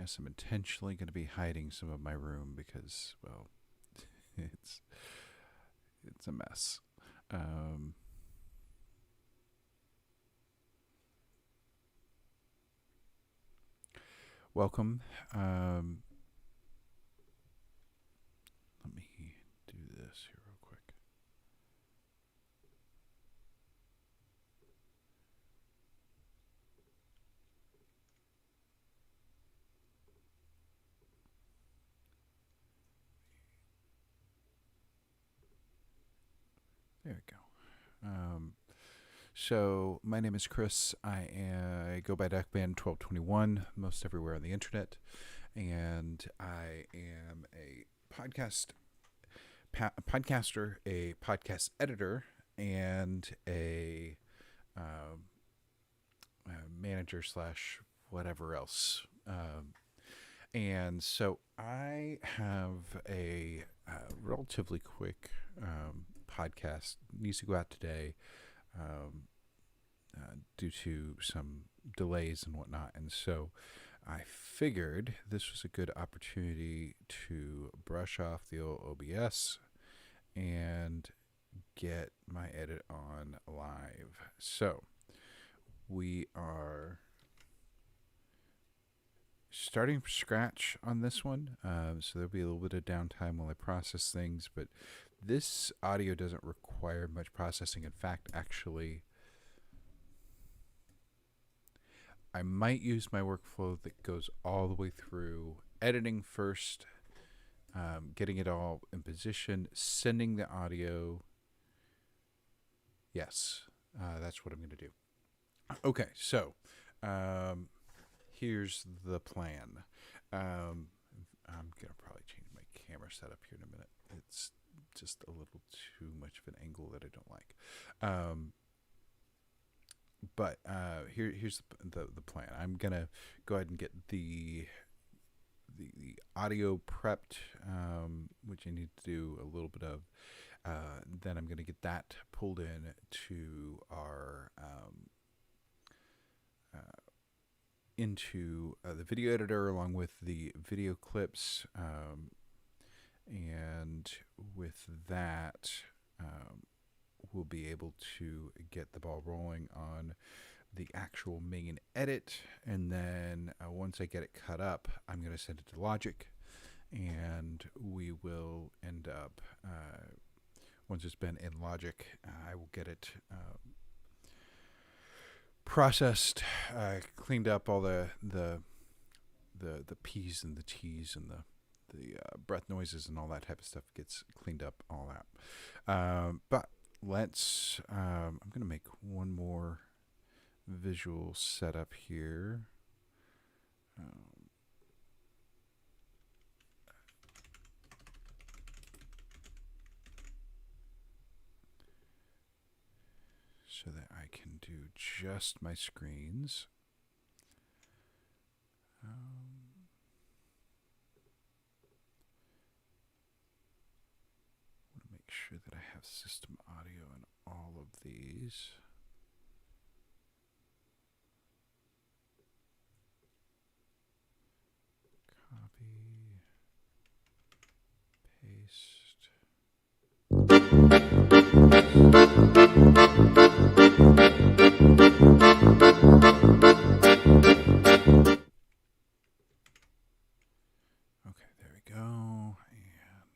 cameras. I'm intentionally going to be hiding some of my room because, well, it's a mess. Um, Welcome. Let me do this here real quick. There we go. So my name is Chris. I go by Duckman1221 most everywhere on the internet, and I am a podcaster, a podcast editor, and um, a manager slash whatever else. And so I have a relatively quick podcast needs to go out today due to some delays and whatnot. And so I figured this was a good opportunity to brush off the old OBS and get my edit on live. So we are starting from scratch on this one. So there'll be a little bit of downtime while I process things, but this audio doesn't require much processing. In fact, actually, I might use my workflow that goes all the way through editing first, getting it all in position, sending the audio. Yes, that's what I'm going to do. Okay, so here's the plan. I'm going to probably change my camera setup here in a minute. It's just a little too much of an angle that I don't like. But here's the plan. I'm gonna go ahead and get the audio prepped, which I need to do a little bit of. Then I'm gonna get that pulled in to our into the video editor along with the video clips, and with that. We'll be able to get the ball rolling on the actual main edit, and then once I get it cut up, I'm going to send it to Logic, and we will end up once it's been in Logic, I will get it processed, cleaned up, all the P's and the T's and the breath noises and all that type of stuff gets cleaned up, all that. But let's I'm going to make one more visual setup here. So that I can do just my screens. Want to make sure that I have system audio in all of these. Copy, paste. Okay, there we go. And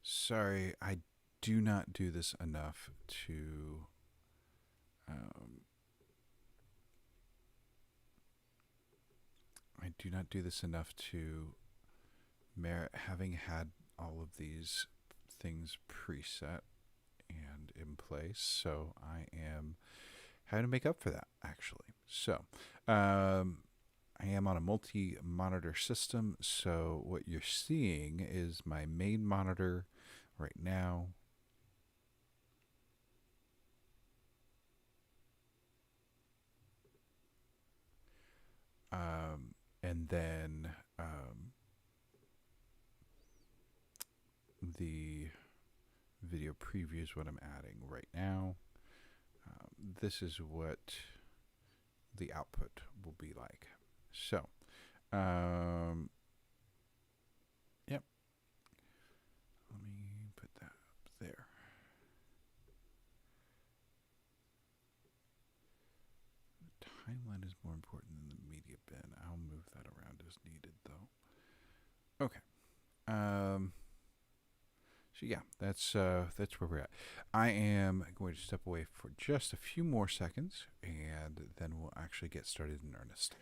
sorry, I do not do this enough to I do not do this enough to merit having had all of these things preset and in place. So I am having to make up for that, actually. So I am on a multi-monitor system. So what you're seeing is my main monitor right now. And then the video preview is what I'm adding right now. This is what the output will be like. So, yep. Let me put that up there. The timeline is more important than the media bin. I'll move that around as needed, though. Okay. So yeah, that's where we're at. I am going to step away for just a few more seconds, and then we'll actually get started in earnest.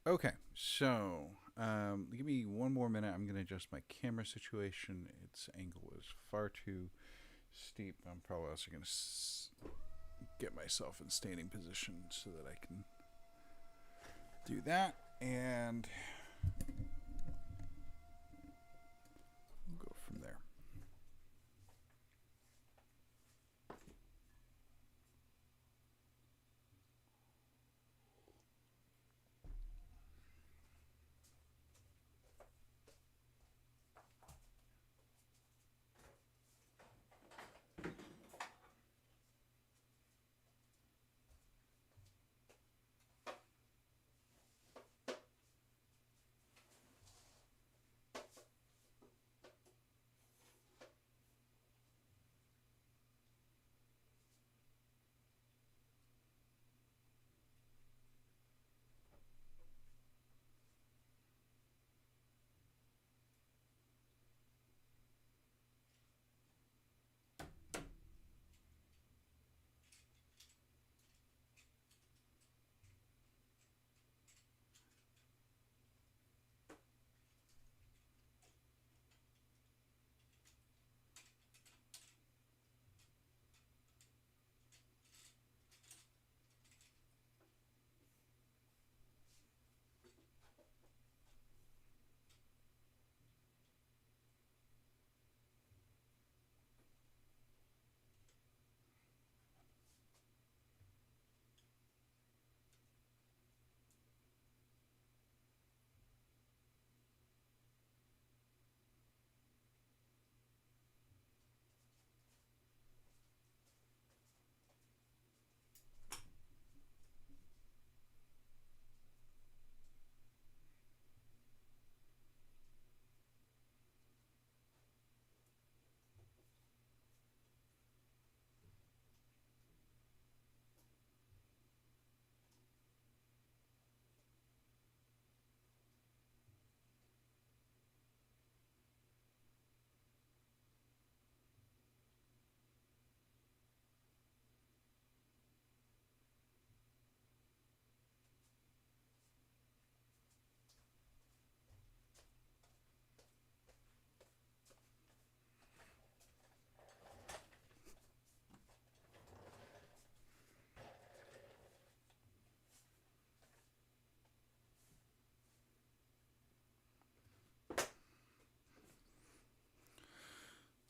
Okay, so give me one more minute. I'm going to adjust my camera situation. Its angle is far too steep. I'm probably also going to get myself in standing position so that I can do that. And we'll go from there.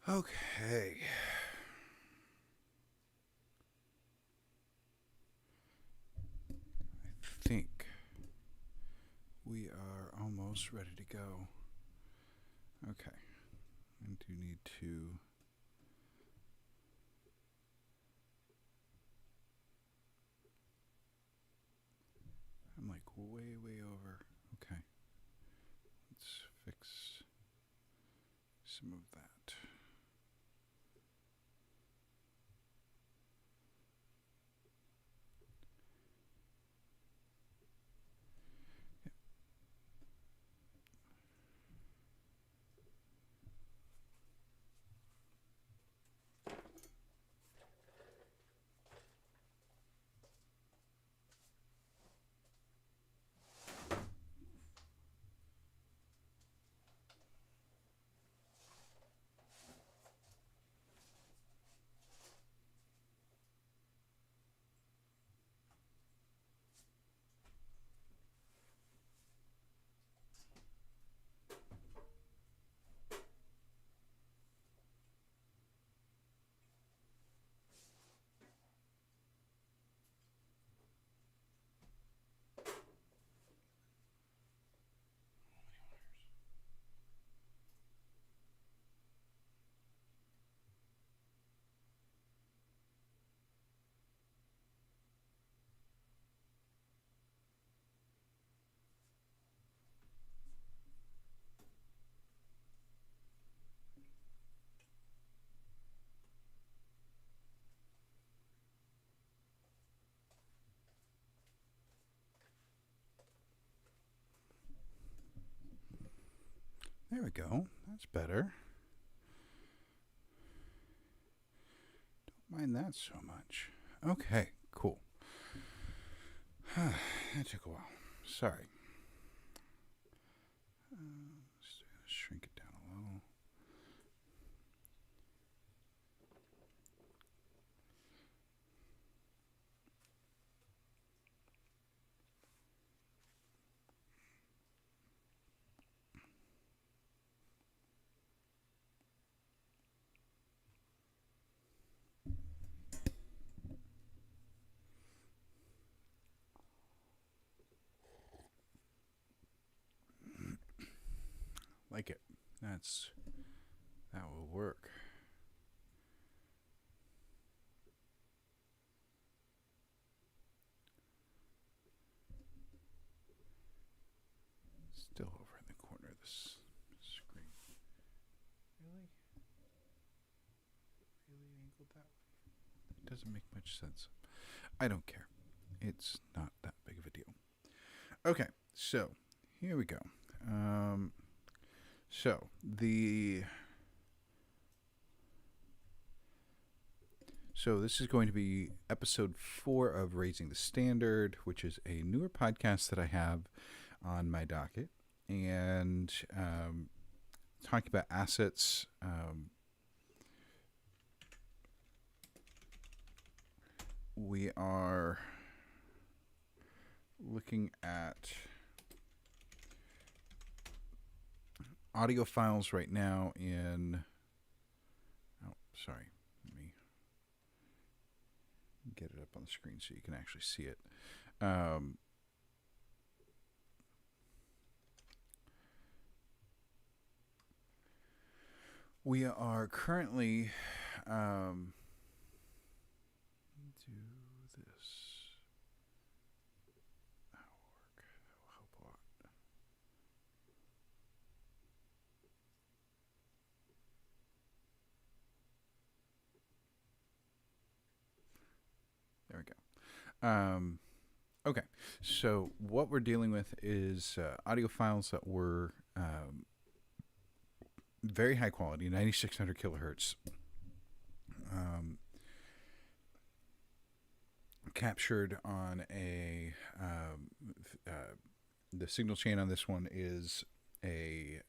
Okay. I think we are almost ready to go. Okay. I do need to. I'm like way over. Okay. Let's fix some of that. There we go. That's better. Don't mind that so much. Okay, cool. That took a while. Sorry. like it. That will work. Still over in the corner of this screen. Really? Really angled that way? It doesn't make much sense. I don't care. It's not that big of a deal. Okay, so here we go. So this is going to be episode 4 of Raising the Standard, which is a newer podcast that I have on my docket, and talking about assets. We are looking at audio files right now in... Oh, sorry. Let me get it up on the screen so you can actually see it. We are currently... do this. That'll work. That'll help a lot. There we go. Okay, so what we're dealing with is audio files that were very high quality, 9600 kilohertz, captured on a the signal chain on this one is a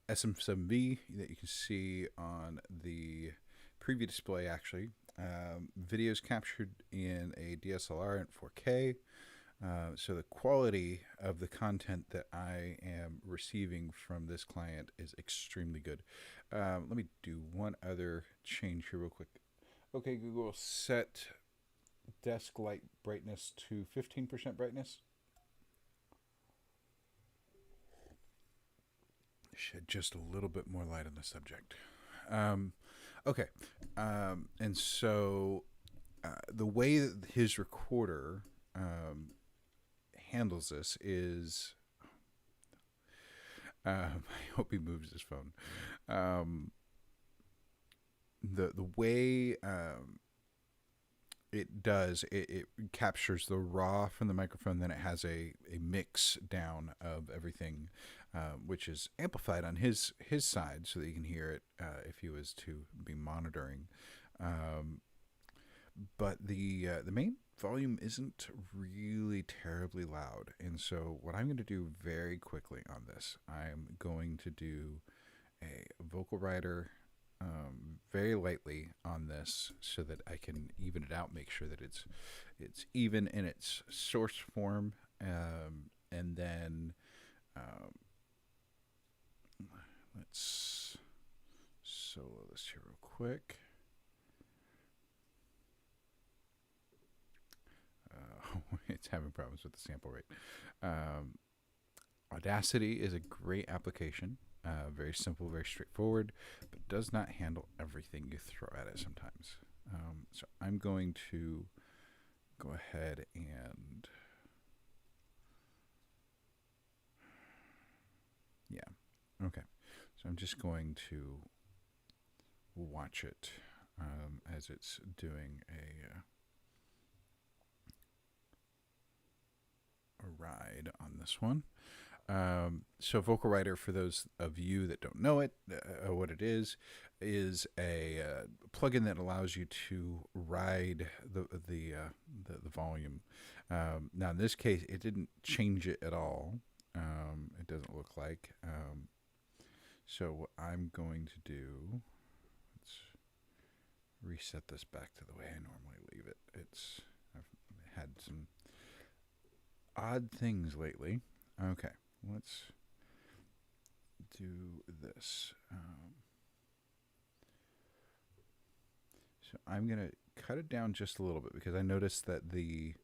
SM7B that you can see on the preview display. Actually, videos captured in a DSLR at 4K. So the quality of the content that I am receiving from this client is extremely good. Let me do one other change here real quick. Okay, Google, set desk light brightness to 15% brightness. Shed just a little bit more light on the subject. Okay, and so the way that his recorder handles this is... I hope he moves his phone. The way it does, it captures the raw from the microphone, then it has a mix down of everything, which is amplified on his side so that you can hear it if he was to be monitoring. But the main volume isn't really terribly loud, and so what I'm going to do very quickly on this, I'm going to do a vocal rider very lightly on this so that I can even it out, make sure that it's even in its source form, and then let's solo this here real quick. It's having problems with the sample rate. Audacity is a great application. Very simple, very straightforward, but does not handle everything you throw at it sometimes. So I'm going to go ahead and... Yeah. Okay. So I'm just going to watch it as it's doing a ride on this one. So Vocal Rider, for those of you that don't know it, what it is a plugin that allows you to ride the volume. Now in this case, it didn't change it at all. It doesn't look like. So what I'm going to do, let's reset this back to the way I normally leave it. I've had some odd things lately. Okay, let's do this. So I'm going to cut it down just a little bit because I noticed that the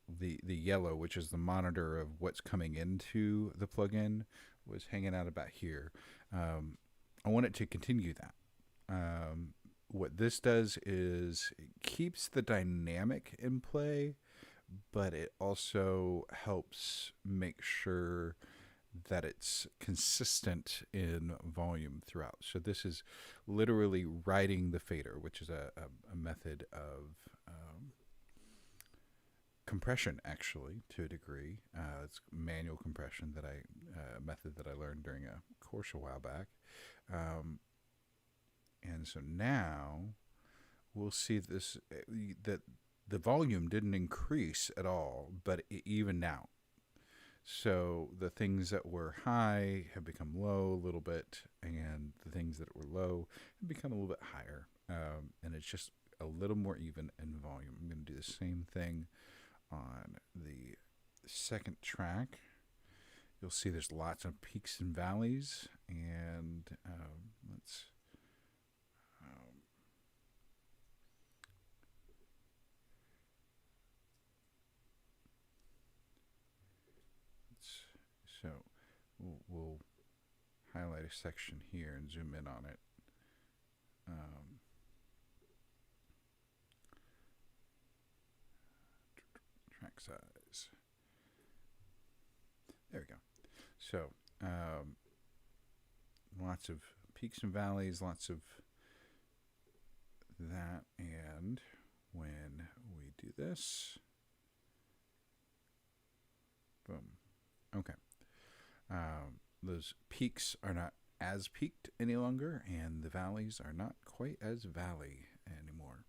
the yellow, which is the monitor of what's coming into the plugin, was hanging out about here. Um, I want it to continue that. What this does is it keeps the dynamic in play, but it also helps make sure that it's consistent in volume throughout. So this is literally riding the fader, which is a method of compression, actually, to a degree. It's manual compression that a method that I learned during a course a while back. Um, and so now we'll see this that the volume didn't increase at all, but it evened out. So the things that were high have become low a little bit, and the things that were low have become a little bit higher. And it's just a little more even in volume. I'm going to do the same thing on the second track. You'll see there's lots of peaks and valleys, and let's so we'll highlight a section here and zoom in on it. Track size. There we go. So lots of peaks and valleys, lots of that, and when we do this, boom. Okay. Those peaks are not as peaked any longer, and the valleys are not quite as valley anymore.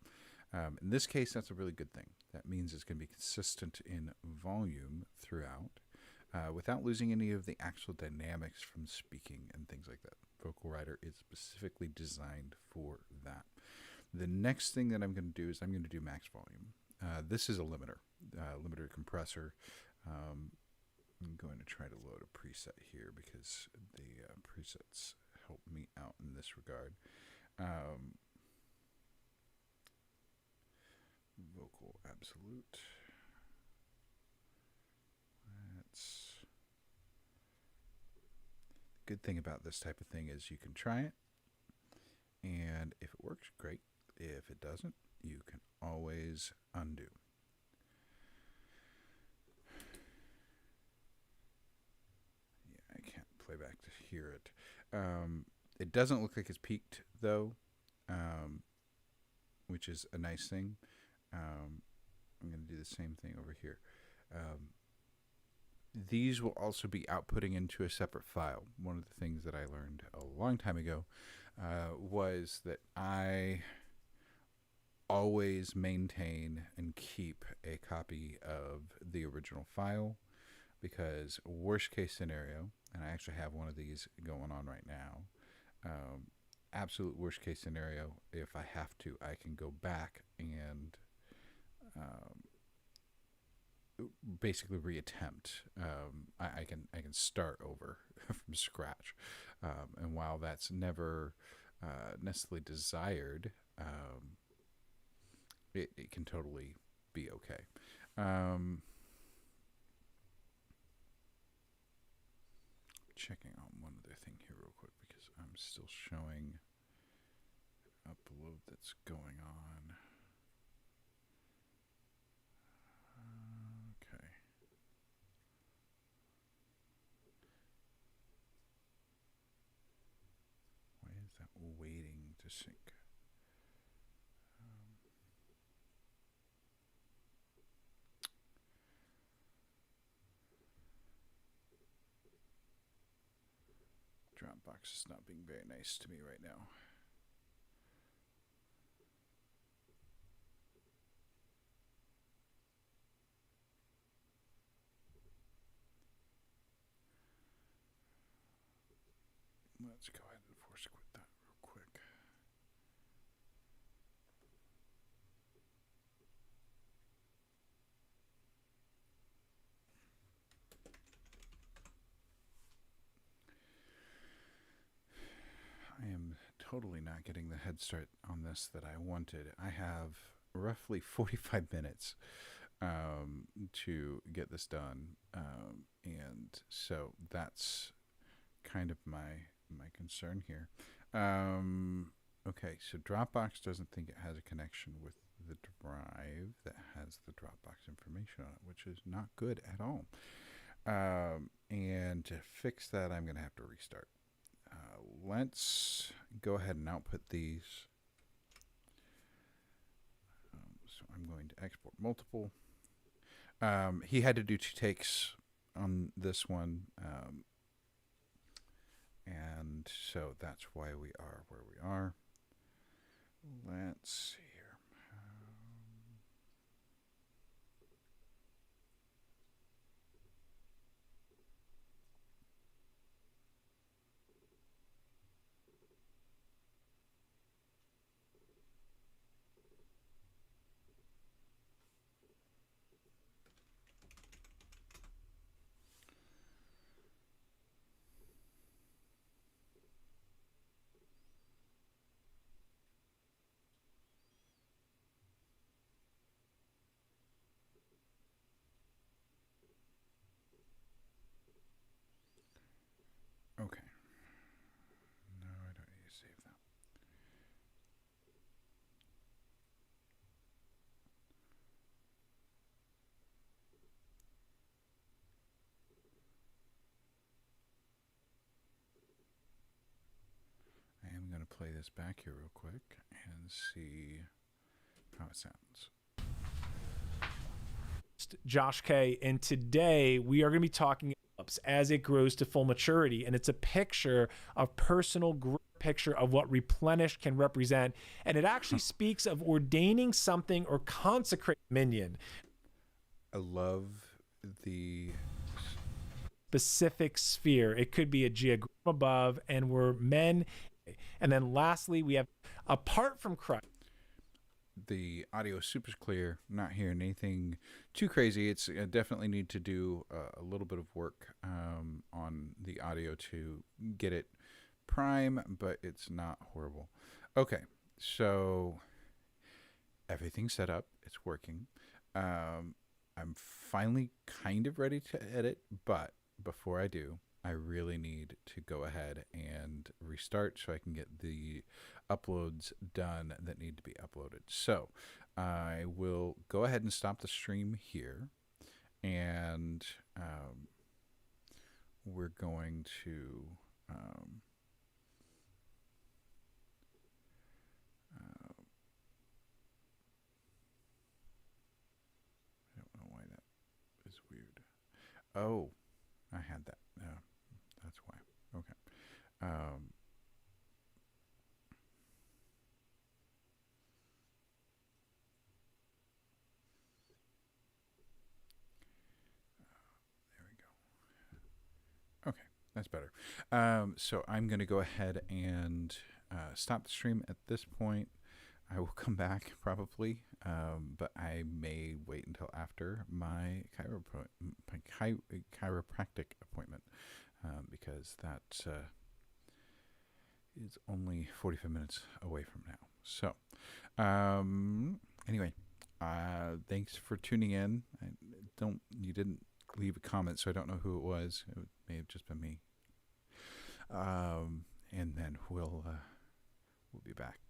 In this case, that's a really good thing. That means it's going to be consistent in volume throughout, without losing any of the actual dynamics from speaking and things like that. Vocal Rider is specifically designed for that. The next thing that I'm going to do is I'm going to do max volume. This is a limiter compressor. I'm going to try to load a preset here because the presets help me out in this regard. Vocal absolute. That's the good thing about this type of thing is you can try it, and if it works, great. If it doesn't, you can always undo. I can't play back to hear it. It doesn't look like it's peaked though, which is a nice thing. I'm going to do the same thing over here. These will also be outputting into a separate file. One of the things that I learned a long time ago was that I always maintain and keep a copy of the original file, because worst case scenario, and I actually have one of these going on right now, absolute worst case scenario, if I have to, I can go back and basically reattempt. I can start over from scratch, and while that's never necessarily desired, it can totally be okay. Checking on one other thing here real quick because I'm still showing an upload that's going on. Okay. Why is that waiting to sync? Dropbox is not being very nice to me right now. Let's go ahead and force quit that real quick. I am totally not getting the head start on this that I wanted. I have roughly 45 minutes to get this done. And so that's kind of my concern here. Okay, so Dropbox doesn't think it has a connection with the drive that has the Dropbox information on it, which is not good at all. And to fix that, I'm going to have to restart. Let's go ahead and output these. So I'm going to export multiple. He had to do 2 takes on this one. And so that's why we are where we are. Let's see here. Okay. No, I don't need to save that. I am going to play this back here real quick and see how it sounds. Josh K, and today we are going to be talking as it grows to full maturity, and it's a picture of personal growth, picture of what replenish can represent, and it actually speaks of ordaining something or consecrate minion. I love the specific sphere. It could be a geogram above, and we're men. And then lastly, we have apart from Christ. The audio is super clear. I'm not hearing anything too crazy. It's I definitely need to do a little bit of work on the audio to get it prime, but it's not horrible. Okay, so everything's set up. It's working. I'm finally kind of ready to edit, but before I do, I really need to go ahead and restart so I can get the uploads done that need to be uploaded. So I will go ahead and stop the stream here, and we're going to I don't know why that is weird. Oh, I had that. That's why. Okay. There we go. Okay, that's better. So I'm going to go ahead and stop the stream at this point. I will come back probably, but I may wait until after my chiropractic appointment because that is only 45 minutes away from now. So anyway, thanks for tuning in. You didn't leave a comment, so I don't know who it was. It may have just been me. And then we'll be back.